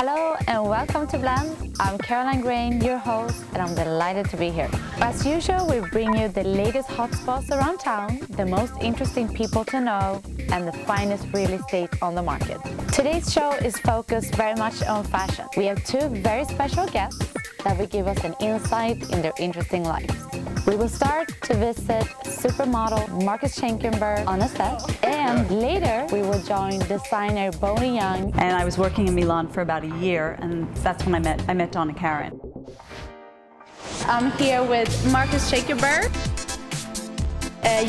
Hello and welcome to Blend. I'm Caroline Grain, your host, and I'm delighted to be here. As usual, we bring you the latest hotspots around town, the most interesting people to know, and the finest real estate on the market. Today's show is focused very much on fashion. We have two very special guests that will give us an insight in their interesting lives. We will start to visit supermodel Marcus Schenkenberg on a set, and later we will join designer Bonnie Young. And I was working in Milan for about a year, and that's when I met Donna Karan. I'm here with Marcus Schenkenberg.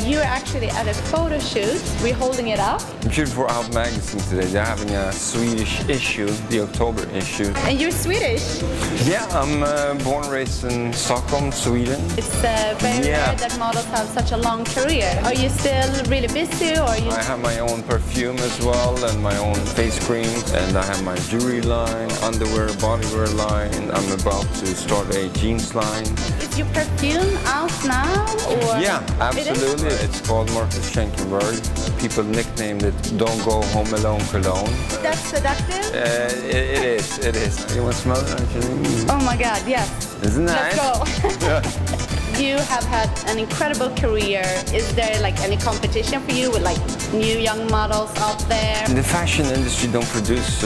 You're actually at a photo shoot. We're holding it up. I'm shooting for Out Magazine today. They're having a Swedish issue, the October issue. And you're Swedish? Yeah, I'm born and raised in Stockholm, Sweden. It's very rare that models have such a long career. Are you still really busy? Or you... I have my own perfume as well and my own face creams, and I have my jewelry line, underwear, bodywear line. I'm about to start a jeans line. Is your perfume out now? Or yeah, absolutely. It's called Marcus Schenkenberg. People nicknamed it Don't Go Home Alone Cologne. That's seductive? It is. You want to smell it, actually? Oh my God, yes. Isn't that Let's go. You have had an incredible career. Is there like any competition for you with like new young models out there? The fashion industry don't produce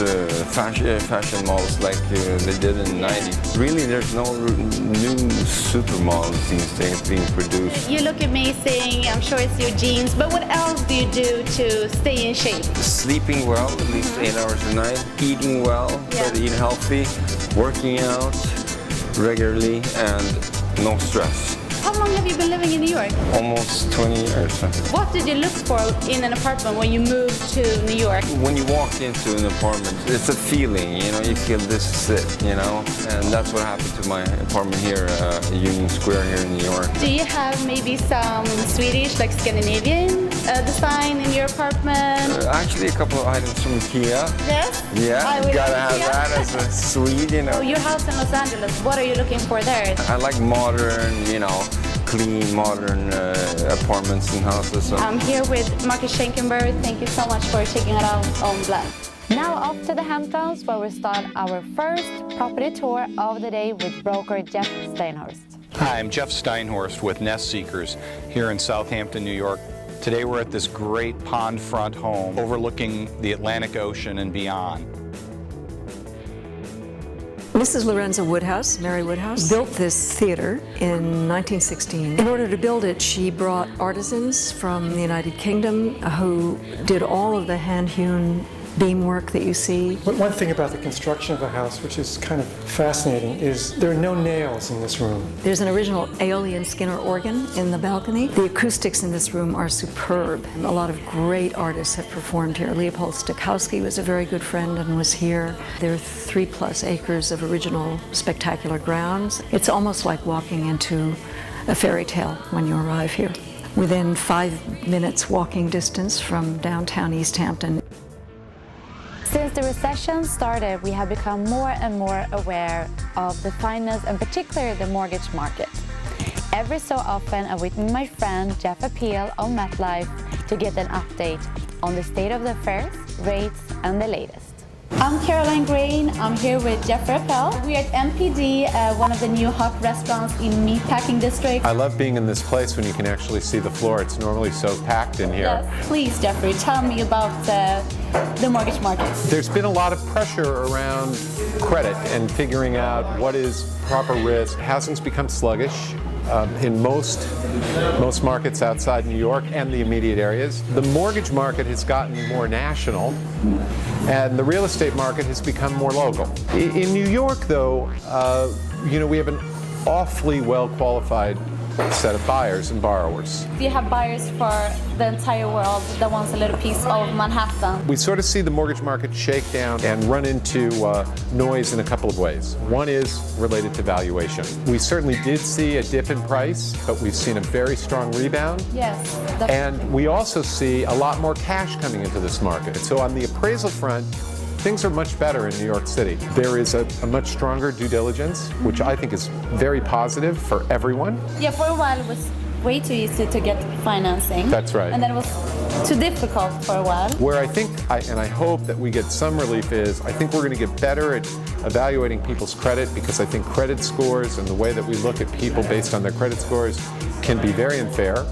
fashion models like they did in the 90s. Really, there's no new supermodels these days being produced. You look amazing. I'm sure it's your genes. But what else do you do to stay in shape? Sleeping well, at least 8 hours a night. Eating well, try to eat healthy. Working out regularly and no stress. How long have you been living in New York? Almost 20 years. What did you look for in an apartment when you moved to New York? When you walk into an apartment, it's a feeling, you feel this is it, and that's what happened to my apartment here, Union Square here in New York. Do you have maybe some Swedish, like Scandinavian design in your apartment? Actually, a couple of items from IKEA. Yes? Yeah, you gotta have that as a Swede, Oh, your house in Los Angeles, what are you looking for there? I like modern, clean, modern apartments and houses. So. I'm here with Marcus Schenkenberg. Thank you so much for checking it out on Blend. Now off to the Hamptons, where we start our first property tour of the day with broker Jeff Steinhorst. Hi, I'm Jeff Steinhorst with Nest Seekers here in Southampton, New York. Today we're at this great pond front home overlooking the Atlantic Ocean and beyond. Mrs. Lorenza Woodhouse, Mary Woodhouse, built this theater in 1916. In order to build it, she brought artisans from the United Kingdom who did all of the hand-hewn beamwork that you see. One thing about the construction of a house, which is kind of fascinating, is there are no nails in this room. There's an original Aeolian Skinner organ in the balcony. The acoustics in this room are superb. A lot of great artists have performed here. Leopold Stokowski was a very good friend and was here. There are 3+ acres of original spectacular grounds. It's almost like walking into a fairy tale when you arrive here. Within 5 minutes walking distance from downtown East Hampton. Since the recession started, we have become more and more aware of the finance and particularly the mortgage market. Every so often, I'm with my friend Jeff Appeal on MetLife to get an update on the state of the affairs, rates, and the latest. I'm Caroline Grain. I'm here with Jeff Appeal. We're at MPD, one of the new hot restaurants in Meatpacking District. I love being in this place when you can actually see the floor. It's normally so packed in here. Yes. Please, Jeffrey, tell me about the mortgage market. There's been a lot of pressure around credit and figuring out what is proper risk. Housing's become sluggish in most markets outside New York and the immediate areas. The mortgage market has gotten more national, and the real estate market has become more local. In New York, though, we have an awfully well-qualified set of buyers and borrowers. Do you have buyers for the entire world that wants a little piece of Manhattan? We sort of see the mortgage market shake down and run into noise in a couple of ways. One is related to valuation. We certainly did see a dip in price, but we've seen a very strong rebound. Yes. And we also see a lot more cash coming into this market. So on the appraisal front, things are much better in New York City. There is a much stronger due diligence, which I think is very positive for everyone. Yeah, for a while it was way too easy to get financing. That's right. And then it was too difficult for a while. Where I think, and I hope that we get some relief is, I think we're going to get better at evaluating people's credit, because I think credit scores and the way that we look at people based on their credit scores can be very unfair.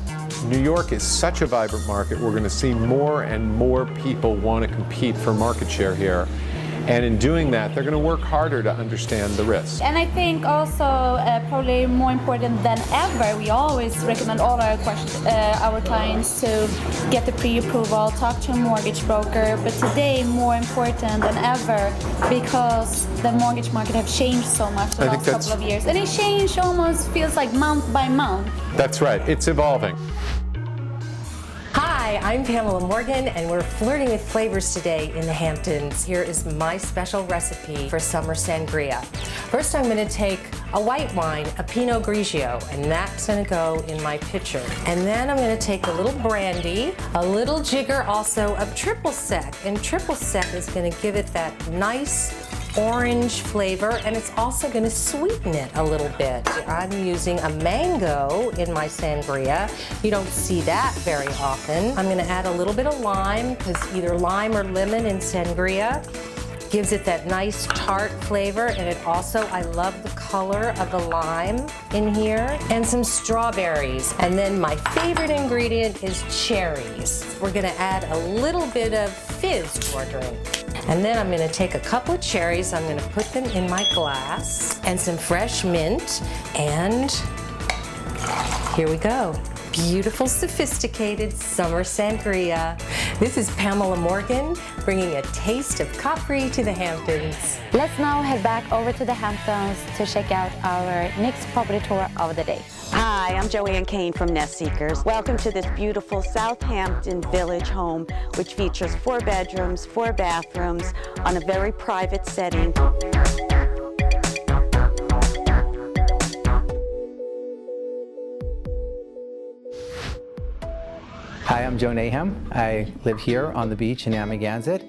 New York is such a vibrant market. We're going to see more and more people want to compete for market share here. And in doing that, they're going to work harder to understand the risk. And I think also probably more important than ever, we always recommend all our clients to get the pre-approval, talk to a mortgage broker. But today, more important than ever, because the mortgage market have changed so much the last couple of years. And it changed almost feels like month by month. That's right. It's evolving. Hi, I'm Pamela Morgan, and we're flirting with flavors today in the Hamptons. Here is my special recipe for summer sangria. First, I'm going to take a white wine, a Pinot Grigio, and that's going to go in my pitcher. And then I'm going to take a little brandy, a little jigger also of triple sec, and triple sec is going to give it that nice orange flavor, and it's also going to sweeten it a little bit. I'm using a mango in my sangria. You don't see that very often. I'm going to add a little bit of lime, because either lime or lemon in sangria gives it that nice tart flavor, and it also, I love the color of the lime in here, and some strawberries. And then my favorite ingredient is cherries. We're going to add a little bit of fizz to our drink. And then I'm going to take a couple of cherries, I'm going to put them in my glass, and some fresh mint, and here we go. Beautiful, sophisticated summer sangria. This is Pamela Morgan, bringing a taste of Capri to the Hamptons. Let's now head back over to the Hamptons to check out our next property tour of the day. Hi, I'm Joanne Kane from Nest Seekers. Welcome to this beautiful Southampton Village home, which features 4 bedrooms, 4 bathrooms on a very private setting. Hi, I'm Joe Nahum. I live here on the beach in Amagansett,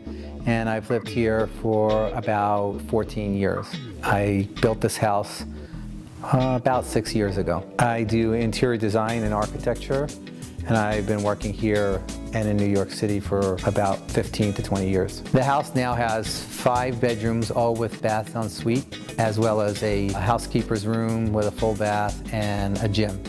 and I've lived here for about 14 years. I built this house about 6 years ago. I do interior design and architecture, and I've been working here and in New York City for about 15 to 20 years. The house now has 5 bedrooms, all with bath en suite, as well as a housekeeper's room with a full bath and a gym.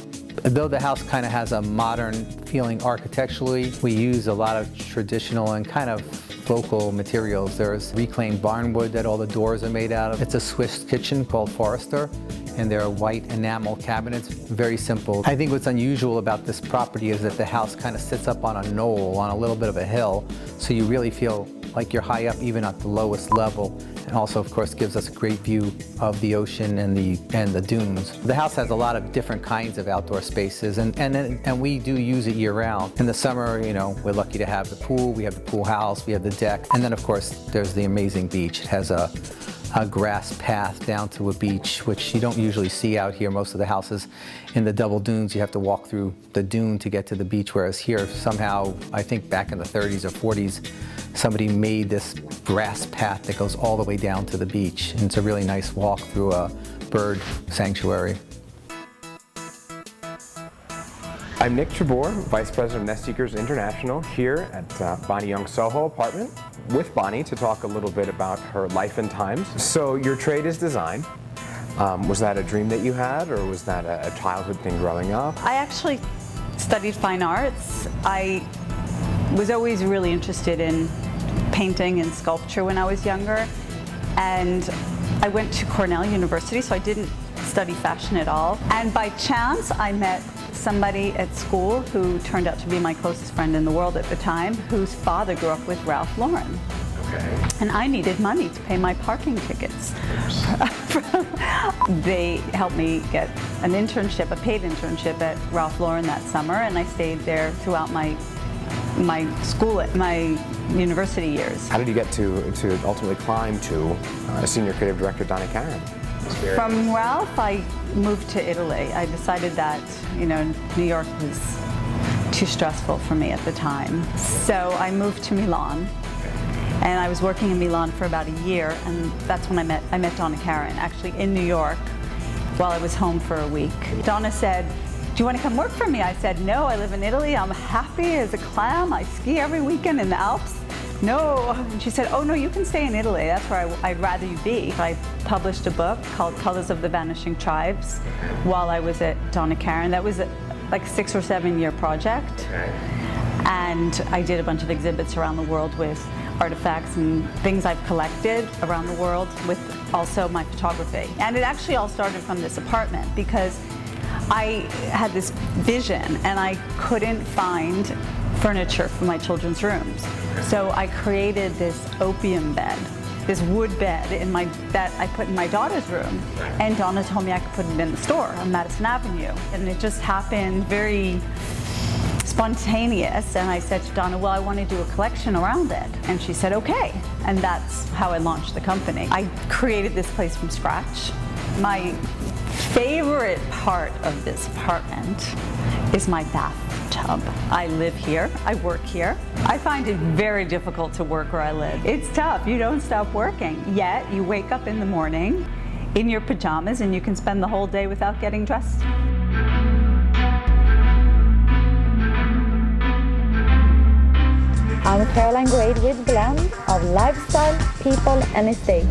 Though the house kind of has a modern feeling architecturally, we use a lot of traditional and kind of local materials. There's reclaimed barnwood that all the doors are made out of. It's a Swiss kitchen called Forrester, and they're white enamel cabinets, very simple. I think what's unusual about this property is that the house kind of sits up on a knoll, on a little bit of a hill, so you really feel like you're high up even at the lowest level. And also, of course, gives us a great view of the ocean and the dunes. The house has a lot of different kinds of outdoor spaces, and we do use it year-round. In the summer, you know, we're lucky to have the pool, we have the pool house, we have the deck, and then, of course, there's the amazing beach. It has a grass path down to a beach, which you don't usually see out here. Most of the houses in the double dunes, you have to walk through the dune to get to the beach, whereas here, somehow, I think back in the 30s or 40s, somebody made this grass path that goes all the way down to the beach. And it's a really nice walk through a bird sanctuary. I'm Nick Trevor, Vice President of Nest Seekers International, here at Bonnie Young Soho apartment with Bonnie to talk a little bit about her life and times. So your trade is design. Was that a dream that you had, or was that a childhood thing growing up? I actually studied fine arts. I was always really interested in painting and sculpture when I was younger, and I went to Cornell University, so I didn't study fashion at all. And by chance, I met somebody at school who turned out to be my closest friend in the world at the time, whose father grew up with Ralph Lauren. Okay. And I needed money to pay my parking tickets. They helped me get an internship, a paid internship at Ralph Lauren that summer, and I stayed there throughout my school, my university years. How did you get to ultimately climb to Senior Creative Director Donna Karan? From Ralph, I moved to Italy. I decided that, you know, New York was too stressful for me at the time. So I moved to Milan. And I was working in Milan for about a year, and that's when I met Donna Karan, actually in New York, while I was home for a week. Donna said, do you want to come work for me? I said, no, I live in Italy. I'm happy as a clam. I ski every weekend in the Alps. No. And she said, oh no, you can stay in Italy. That's where I'd rather you be. I published a book called Colors of the Vanishing Tribes while I was at Donna Karan. That was like a 6 or 7 year project. Okay. And I did a bunch of exhibits around the world with artifacts and things I've collected around the world with also my photography. And it actually all started from this apartment because I had this vision and I couldn't find furniture for my children's rooms. So I created this opium bed, this wood bed that I put in my daughter's room. And Donna told me I could put it in the store on Madison Avenue. And it just happened very spontaneous, and I said to Donna, well, I want to do a collection around it. And she said, okay. And that's how I launched the company. I created this place from scratch. My favorite part of this apartment is my bathtub. I live here, I work here. I find it very difficult to work where I live. It's tough, you don't stop working, yet you wake up in the morning in your pajamas and you can spend the whole day without getting dressed. I'm Caroline Gray with Blend of Lifestyle, People and Estates.